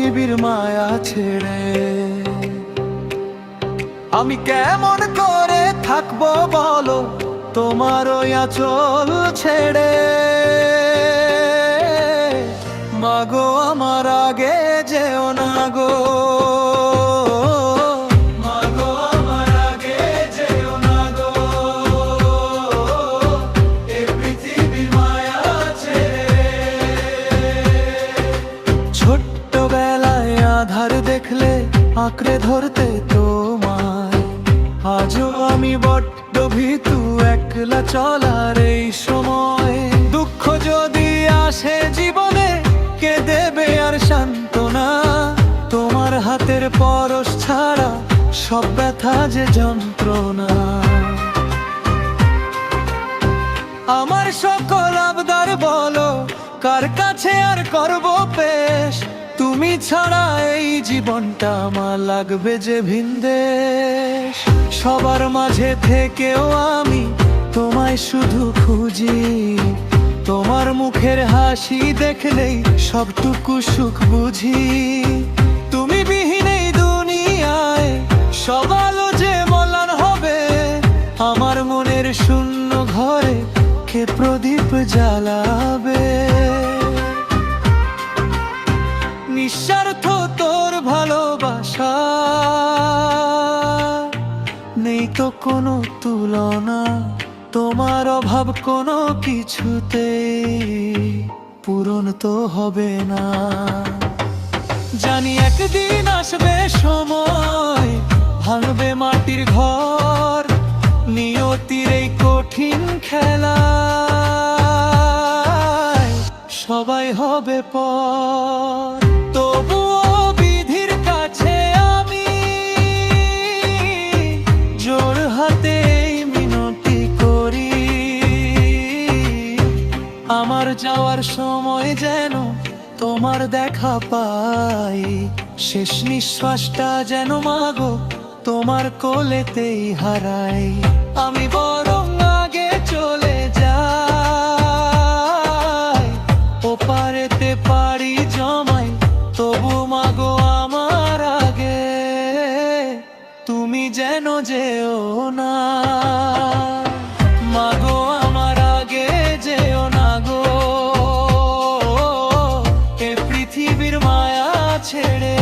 পৃথিবীর মায়া ছেড়ে আমি কেমন করে থাকবো বলো তোমার ওই আঁচল ছেড়ে। মাগো আমার আগে যেও না গো, মাগো আমার আগে যেও না গো, এ পৃথিবীর মায়া ছেড়ে। ছোট্টবেলায় আধার দেখলে আঁকড়ে ধরতে তোমায়, আজও আমি বড্ড ভীতু একলা চলার এই সময়। দুঃখ যদি আসে জীবনে কে দেবে আর সান্ত্বনা, তোমার হাতের পরশ ছাড়া সব ব্যথা যে যন্ত্রণা। আমার সকল আবদার বলো কার কাছে আর করব পেশ, তুমি ছাড়া এই জীবনটা আমার লাগবে যে ভিনদেশ। সবার মাঝে থেকেও আমি তোমায় শুধু খুঁজি, তোমার মুখের হাসি দেখলেই সবটুকু সুখ বুঝি। তুমি বিহীন এই দুনিয়ায় সব আলো যে মলান হবে, আমার মনের শূন্য ঘরে কে প্রদীপ জ্বালাবে। নিঃস্বার্থ তোর ভালোবাসা, নেই তো কোনো তুলনা, তোমার অভাব কোনো কিছুতেই পূরণ তো হবে না। জানি একদিন আসবে সময় ভাঙবে মাটির ঘর, নিয়তির এই কঠিন খেলা সবাই হবে পর। তবুও বিধির কাছে আমি জোর হাতে মিনতি করি, আমার যাওয়ার সময় যেন তোমার দেখা পাই। শেষ নিঃশ্বাসটা যেন মাগো তোমার কোলেতেই হারাই। আমি বরং আগে চলে যাই, ওপারেতে পারি জমাই, তবু মাগো আমার আগে তুমি যেন যেও না। মাগো আমার আগে যেও না গো, এ পৃথিবীর মায়া ছেড়ে।